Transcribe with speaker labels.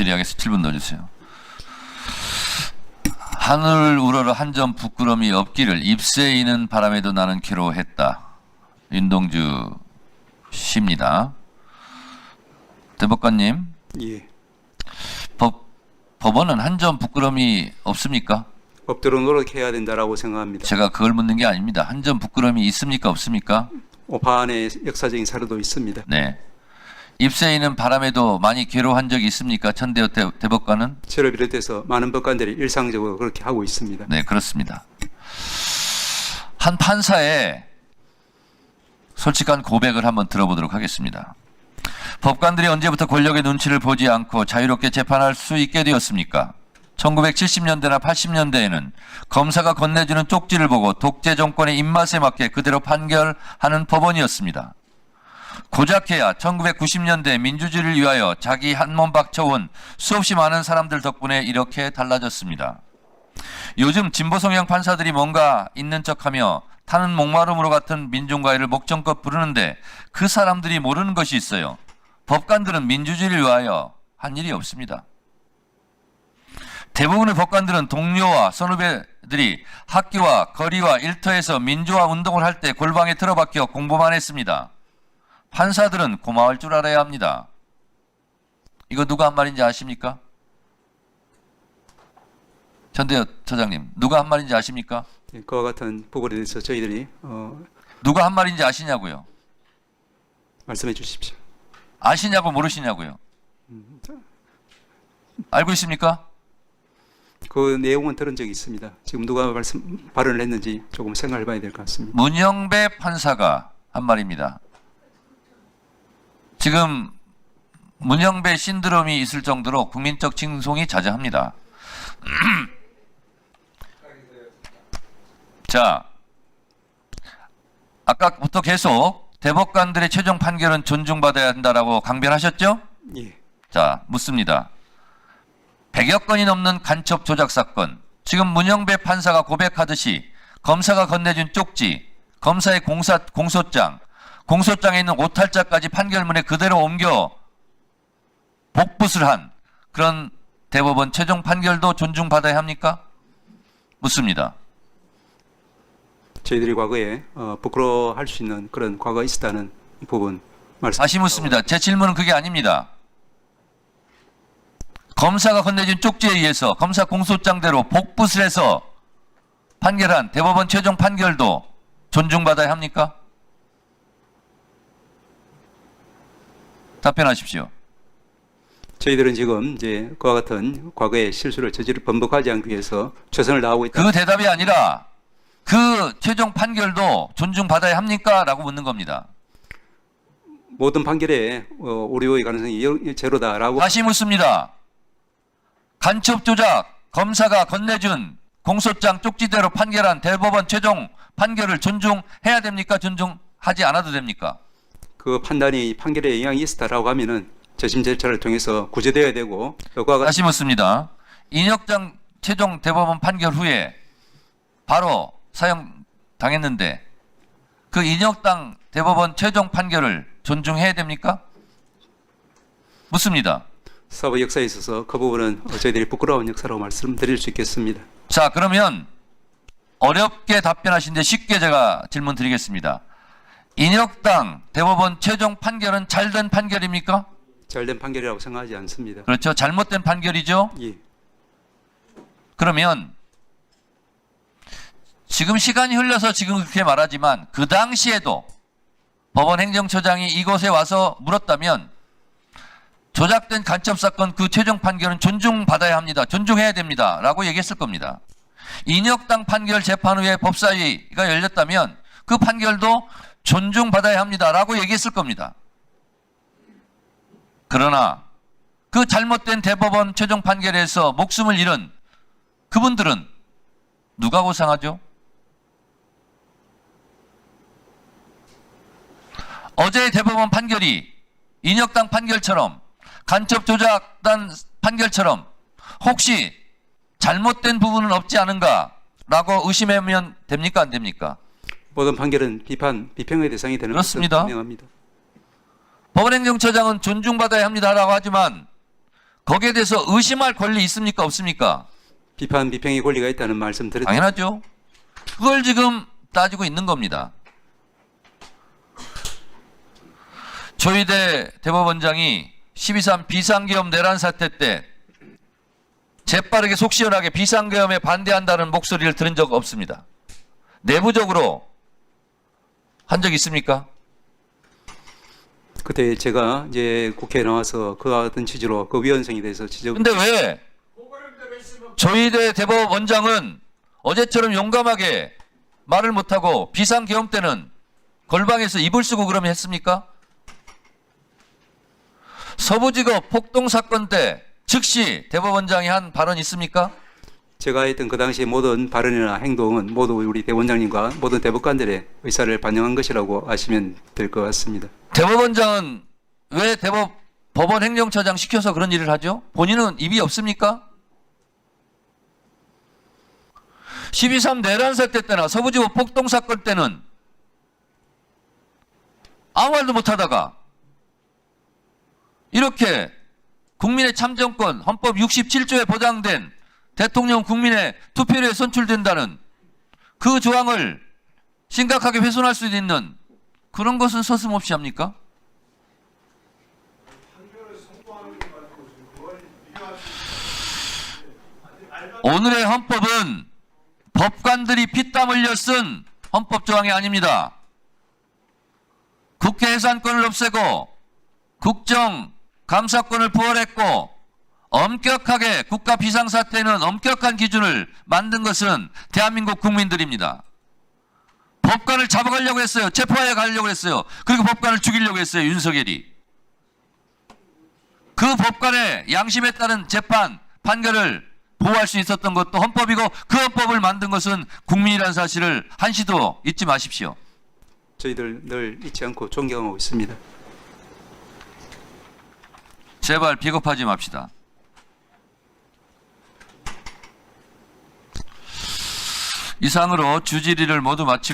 Speaker 1: 질의하겠습니다. 7분 넣어주세요. 하늘 우러러 한 점 부끄러움이 없기를 입새이는 바람에도 나는 괴로워했다. 윤동주 씨입니다. 대법관님.
Speaker 2: 예.
Speaker 1: 법원은 한 점 부끄러움이 없습니까?
Speaker 2: 없도록 노력해야 된다라고 생각합니다.
Speaker 1: 제가 그걸 묻는 게 아닙니다. 한 점 부끄러움이 있습니까? 없습니까?
Speaker 2: 오판의 역사적인 사례도 있습니다.
Speaker 1: 네. 입새이는 바람에도 많이 괴로워한 적이 있습니까? 천대호 대법관은?
Speaker 2: 저를 비롯해서 많은 법관들이 일상적으로 그렇게 하고 있습니다.
Speaker 1: 네, 그렇습니다. 한 판사의 솔직한 고백을 한번 들어보도록 하겠습니다. 법관들이 언제부터 권력의 눈치를 보지 않고 자유롭게 재판할 수 있게 되었습니까? 1970년대나 80년대에는 검사가 건네주는 쪽지를 보고 독재 정권의 입맛에 맞게 그대로 판결하는 법원이었습니다. 고작해야 1990년대 민주주의를 위하여 자기 한 몸 바쳐온 수없이 많은 사람들 덕분에 이렇게 달라졌습니다. 요즘 진보 성향 판사들이 뭔가 있는 척하며 타는 목마름으로 같은 민중과외를 목청껏 부르는데 그 사람들이 모르는 것이 있어요. 법관들은 민주주의를 위하여 한 일이 없습니다. 대부분의 법관들은 동료와 선후배들이 학교와 거리와 일터에서 민주화 운동을 할 때 골방에 틀어박혀 공부만 했습니다. 판사들은 고마울 줄 알아야 합니다. 이거 누가 한 말인지 아십니까? 전대엽 처장님, 누가 한 말인지 아십니까?
Speaker 2: 그와 같은 부분에 대해서 저희들이
Speaker 1: 누가 한 말인지 아시냐고요?
Speaker 2: 말씀해 주십시오.
Speaker 1: 아시냐고 모르시냐고요? 알고 있습니까?
Speaker 2: 그 내용은 들은 적이 있습니다. 지금 누가 발언을 했는지 조금 생각해 봐야 될 것 같습니다.
Speaker 1: 문영배 판사가 한 말입니다. 지금 문영배 신드롬이 있을 정도로 국민적 칭송이 자자합니다. 자, 아까부터 계속 대법관들의 최종 판결은 존중받아야 한다라고 강변하셨죠?
Speaker 2: 예.
Speaker 1: 자, 묻습니다. 100여 건이 넘는 간첩 조작 사건, 지금 문영배 판사가 고백하듯이 검사가 건네준 쪽지, 검사의 공소장, 공소장에 있는 오탈자까지 판결문에 그대로 옮겨 복붙을 한 그런 대법원 최종 판결도 존중받아야 합니까? 묻습니다.
Speaker 2: 저희들이 과거에 부끄러워할 수 있는 그런 과거가 있었다는 부분 말씀.
Speaker 1: 다시 묻습니다. 제 질문은 그게 아닙니다. 검사가 건네준 쪽지에 의해서 검사 공소장대로 복붙을 해서 판결한 대법원 최종 판결도 존중받아야 합니까? 답변하십시오.
Speaker 2: 저희들은 지금 이제 그와 같은 과거의 실수를 번복하지 않기 위해서 최선을 다하고 있다.
Speaker 1: 그 대답이 아니라 그 최종 판결도 존중받아야 합니까? 라고 묻는 겁니다.
Speaker 2: 모든 판결에 오류의 가능성이 제로다라고.
Speaker 1: 다시 묻습니다. 간첩 조작 검사가 건네준 공소장 쪽지대로 판결한 대법원 최종 판결을 존중해야 됩니까? 존중하지 않아도 됩니까?
Speaker 2: 그 판단이 판결에 영향이 있었다라고 하면은 재심 절차를 통해서 구제되어야 되고.
Speaker 1: 다시 묻습니다. 인혁장 최종 대법원 판결 후에 바로 사형당했는데 그 인혁당 대법원 최종 판결을 존중해야 됩니까? 묻습니다.
Speaker 2: 사법 역사에 있어서 그 부분은 저희들이 부끄러운 역사라고 말씀드릴 수 있겠습니다.
Speaker 1: 자, 그러면 어렵게 답변하신데 쉽게 제가 질문 드리겠습니다. 인혁당 대법원 최종 판결은 잘된 판결입니까?
Speaker 2: 잘된 판결이라고 생각하지 않습니다.
Speaker 1: 그렇죠. 잘못된 판결이죠.
Speaker 2: 예.
Speaker 1: 그러면 지금 시간이 흘러서 지금 그렇게 말하지만 그 당시에도 법원 행정처장이 이곳에 와서 물었다면 조작된 간첩 사건 그 최종 판결은 존중받아야 합니다. 존중해야 됩니다. 라고 얘기했을 겁니다. 인혁당 판결 재판 후에 법사위가 열렸다면 그 판결도 존중받아야 합니다. 라고 얘기했을 겁니다. 그러나 그 잘못된 대법원 최종 판결에서 목숨을 잃은 그분들은 누가 보상하죠? 어제의 대법원 판결이 인혁당 판결처럼 간첩 조작단 판결처럼 혹시 잘못된 부분은 없지 않은가라고 의심하면 됩니까? 안 됩니까?
Speaker 2: 모든 판결은 비평의 대상이 되는 것은
Speaker 1: 그렇습니다.
Speaker 2: 분명합니다.
Speaker 1: 법원행정처장은 존중받아야 합니다라고 하지만 거기에 대해서 의심할 권리 있습니까? 없습니까?
Speaker 2: 비판 비평의 권리가 있다는 말씀 드렸죠.
Speaker 1: 당연하죠. 그걸 지금 따지고 있는 겁니다. 조희대 대법원장이 12.3 비상계엄 내란 사태 때 재빠르게 속 시원하게 비상계엄에 반대한다는 목소리를 들은 적 없습니다. 내부적으로 한 적 있습니까?
Speaker 2: 그때 제가 이제 국회에 나와서 그와 같은 취지로 그 위헌성에 대해서 지적.
Speaker 1: 근데 왜 조희대 대법원장은 어제처럼 용감하게 말을 못하고 비상계엄 때는 걸방에서 이불 쓰고 그러면 했습니까? 서부지법 폭동사건 때 즉시 대법원장이 한 발언 있습니까?
Speaker 2: 제가 했던 그 당시 모든 발언이나 행동은 모두 우리 대법원장님과 모든 대법관들의 의사를 반영한 것이라고 아시면 될 것 같습니다.
Speaker 1: 대법원장은 왜 법원 행정처장 시켜서 그런 일을 하죠? 본인은 입이 없습니까? 12.3 내란 사태 때나 서부지법 폭동사건 때는 아무 말도 못하다가 이렇게 국민의 참정권, 헌법 67조에 보장된 대통령 국민의 투표율에 선출된다는 그 조항을 심각하게 훼손할 수 있는 그런 것은 서슴없이 합니까? 오늘의 헌법은 법관들이 피땀 흘려 쓴 헌법 조항이 아닙니다. 국회 해산권을 없애고 국정 감사권을 부활했고 엄격하게 국가 비상사태는 엄격한 기준을 만든 것은 대한민국 국민들입니다. 법관을 잡아가려고 했어요. 체포하여 가려고 했어요. 그리고 법관을 죽이려고 했어요. 윤석열이. 그 법관의 양심에 따른 재판, 판결을 보호할 수 있었던 것도 헌법이고 그 헌법을 만든 것은 국민이라는 사실을 한시도 잊지 마십시오.
Speaker 2: 저희들 늘 잊지 않고 존경하고 있습니다.
Speaker 1: 제발 비겁하지 맙시다. 이상으로 주질의를 모두 마치고